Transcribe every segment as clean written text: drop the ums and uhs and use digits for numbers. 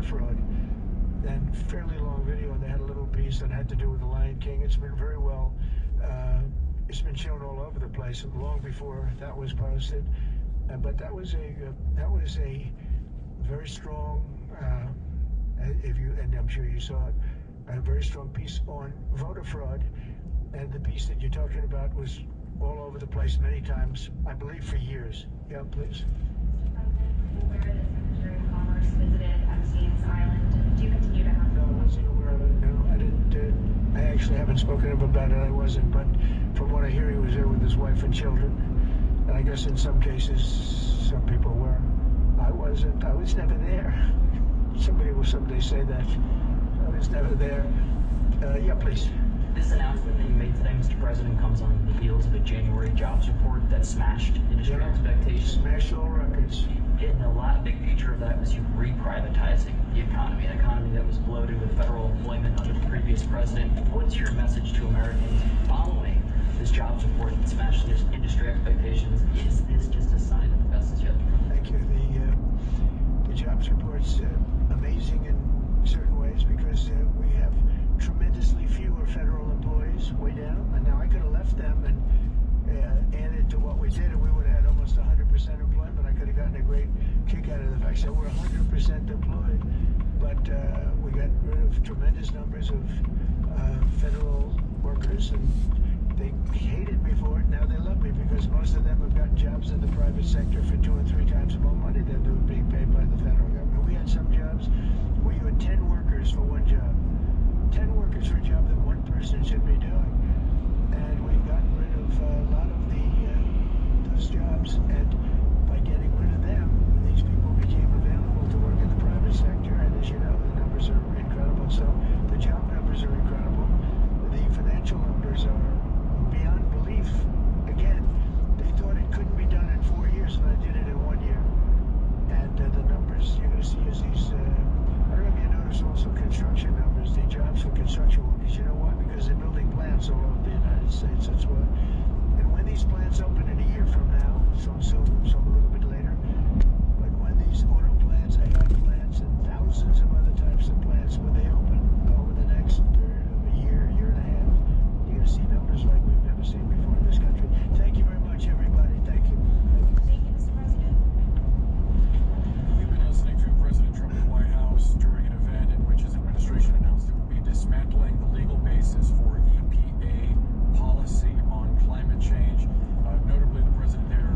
voter fraud. And fairly long video, and they had a little piece that had to do with the Lion King. It's been very well, it's been shown all over the place long before that was posted. But that was a very strong, and I'm sure you saw it, a very strong piece on voter fraud. And the piece that you're talking about was all over the place many times, I believe for years. Yeah, please. Where the Secretary of Commerce visited Epstein's Island. Do you continue to have? No, I wasn't aware of it. No, I didn't. I actually haven't spoken to him about it. I wasn't. But from what I hear, he was there with his wife and children. And I guess in some cases, some people were. I wasn't. I was never there. Somebody will someday say that. I was never there. Yeah, please. This announcement that you made today, Mr. President, comes on the heels of a January jobs report that smashed industry expectations. Smashed all records. And a big feature of that was you reprivatizing the economy, an economy that was bloated with federal employment under the previous president. What's your message to Americans following this jobs report that smashed their industry expectations? Is this just a sign that the best is yet to come? Thank you. The jobs report's amazing in certain ways because we have tremendously fewer federal employees way down. And now I could have left them and added to what we did, and we would have had almost 100% employment. I could have gotten a great kick out of the fact that we're 100% employed. But we got rid of tremendous numbers of federal workers, and they hated me for it. Now they love me because most of them have gotten jobs in the private sector for 2 or 3 times more money than they were being paid by the federal government. We had some jobs where you had 10 workers for one job. 10 workers for a job that one person should be doing. And we've gotten rid of a lot of those jobs. And by getting rid of them, these people became available to work in the private sector. And as you know, the numbers are incredible. So the job numbers are incredible. The financial numbers are beyond belief. Again, they thought it couldn't be done in 4 years, and I did it in 1 year. And the numbers you're going to see is these, I don't know if you notice also construction numbers, the jobs for construction workers. You know why? Because they're building plants all over the United States. That's why. And when these plants open in a year from now, some soon, some a little bit later, but when these auto plants, AI plants, and thousands of other types of plants, when they open over the next period of a year, year and a half, you're going to see numbers like we've never seen before in this country. Thank you very much, everybody. Thank you. Thank you, Mr. President. We've been listening to President Trump at the White House during an event in which his administration announced it would be dismantling the legal basis for EPA policy on climate change. Notably, the president there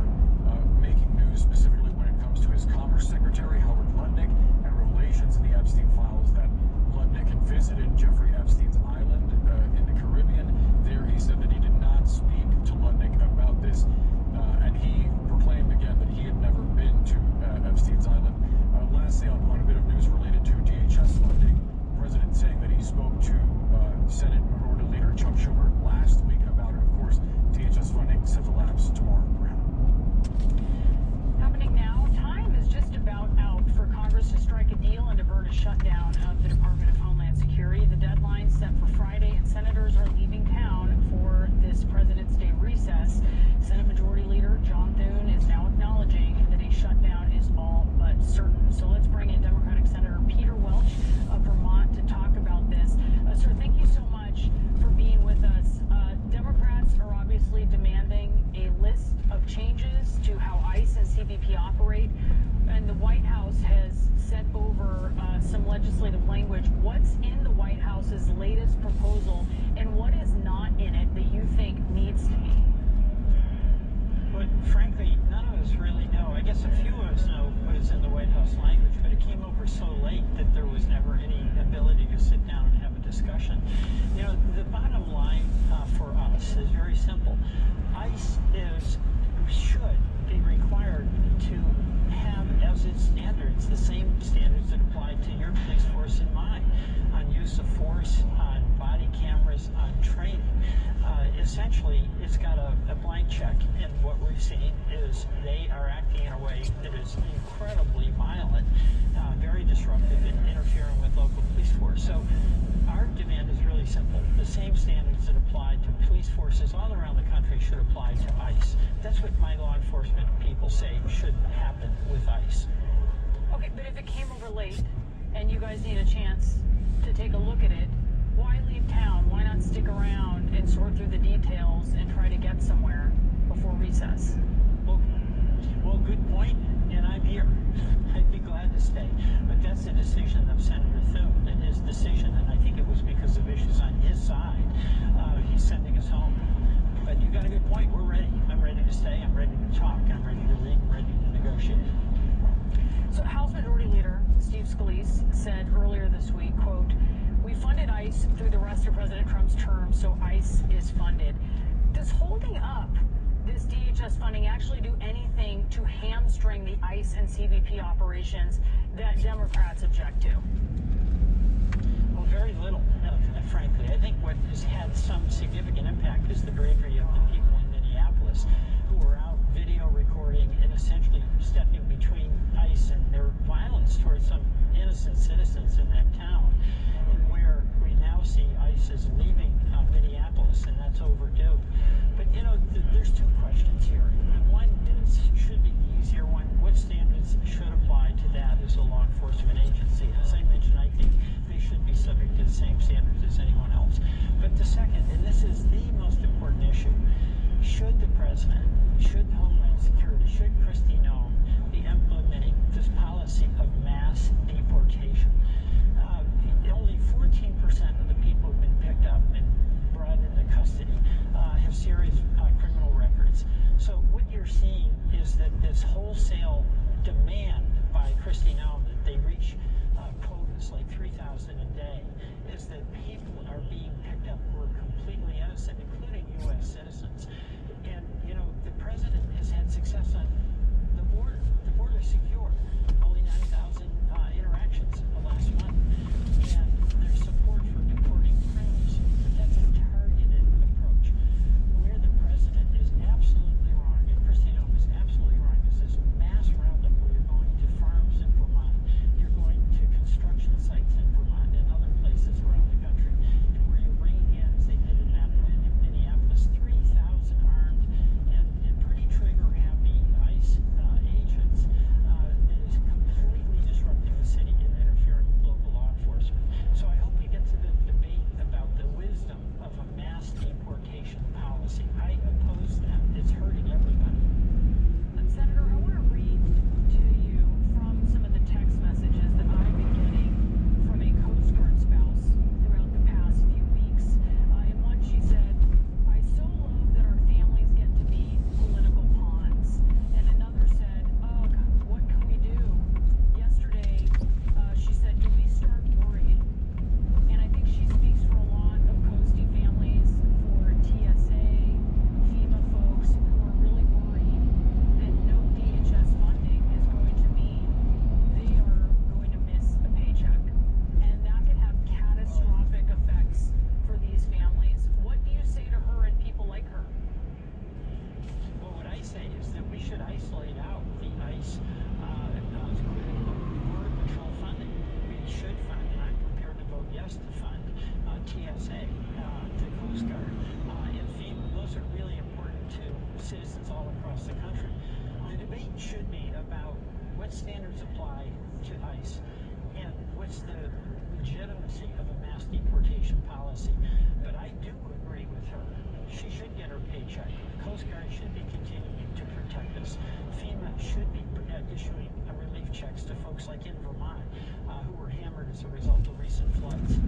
making news specifically when it comes to his Commerce Secretary, Howard Lutnick, and revelations in the Epstein files that Lutnick had visited Jeffrey Epstein's island in the Caribbean. There, he said that he did not speak to Lutnick about this, and he proclaimed again that he had never been to Epstein's island. Lastly, on a bit of news related to DHS funding, the president saying that he spoke to Senate Minority Leader Chuck Schumer last week about it. Of course, DHS funding set to lapse tomorrow. Happening now, time is just about out for Congress to strike a deal and avert a shutdown of the Department of Homeland Security. The deadline set for Friday, and senators are leaving town for this President's Day recess. Senate Majority Leader John Thune is now acknowledging that a shutdown is all but certain. So let's bring in Democratic Senator Peter Welch of Vermont to talk about this. Sir, thank you so much for being with us. Democrats are obviously demanding a list of changes to how ICE and CBP operate, and the White House has sent over some legislative language. What's in the White House's latest proposal, and what is not in it that you think needs to be? But frankly, none of us really know. I guess a few of us know what is in the White House language, but it came over so late that there was never any ability to sit down and have a discussion. You know, the bottom line for us is very simple. ICE should be required to have as its standards the same standards that apply to your police force and mine on use of force, on body cameras, on training. Essentially, it's got a blank check, and what we've seen is they are acting in a way that is incredibly violent, very disruptive, and interfering with local police force. So our demand is really simple. The same standards that apply to police forces all around the country should apply to ICE. That's what my law enforcement people say should happen with ICE. Okay, but if it came over late and you guys need a chance to take a look at it, why leave town? Why not stick around and sort through the details and try to get somewhere before recess? Well, good point, and I'm here. I'd be glad to stay, but that's the decision of Senator Thune and his decision, and I think it was because of issues on his side. He's sending us home. But you got a good point. We're ready. I'm ready to stay. I'm ready to talk. I'm ready to read. I'm ready to negotiate. So House Majority Leader Steve Scalise said earlier this week, quote, "We funded ICE through the rest of President Trump's term, so ICE is funded." Does holding up this DHS funding actually do anything to hamstring the ICE and CBP operations that Democrats object to? Well, very little, frankly. I think what has had some significant impact is the bravery of the people in Minneapolis who were out video recording and essentially stepping between ICE and their violence towards some innocent citizens in that town, and where we now see ICE is leaving Minneapolis, and that's overdue. But, you know, there's two questions here. One is, should be the easier one. What standards should apply to that as a law enforcement agency? As I mentioned, I think they should be subject to the same standards as anyone else. But the second, and this is the most important issue, should the president, should Homeland Security, should Kristi Noem be implementing this policy of mass deportation? Only 14% of the people who've been picked up and brought into custody have serious criminal records. So what you're seeing is that this wholesale demand by Kristi Noem that they reach quotas like 3,000 a day is that people are being picked up who are completely innocent, including U.S. citizens. And, you know, the president has had success on the border. The border is secure. Only 9,000 interactions last month. And there's support for deporting criminals. But that's a targeted approach. Where the president is absolutely wrong, and Kristi Noem is absolutely wrong, is this mass roundup where you're going to farms in Vermont, you're going to construction sites in Vermont and other places around the country, and where you're bringing in, as they did in Minneapolis, 3,000 armed and pretty trigger-happy ICE agents that is completely disrupting the city and interfering with local law enforcement. So I hope we get to the debate about the wisdom of a mass deportation policy. I oppose that. It's hurting everybody. Senator, I want to read to you from some of the text messages that I've been getting from a Coast Guard spouse throughout the past few weeks. In one, she said, "I so love that our families get to be political pawns." And another said, "Ugh, what can we do?" Yesterday, she said, "Do we start worrying?" And I think she speaks for a lot of Coastie families, for TSA, FEMA folks who are really worried that no DHS funding is going to mean they are going to miss a paycheck. And that can have catastrophic effects for these families. What do you say to her and people like her? Well, what I say is that we should isolate out the ICE Border Patrol funding. We should fund, and I'm prepared to vote yes to fund TSA, the Coast Guard, and FEMA. Those are really important to citizens all across the country. The debate should be about what standards apply to ICE and what's the legitimacy of a mass deportation policy. But I do agree with her. She should get her paycheck. The Coast Guard should be continuing to protect us. FEMA should be issuing relief checks to folks like in Vermont who were hammered as a result of recent floods.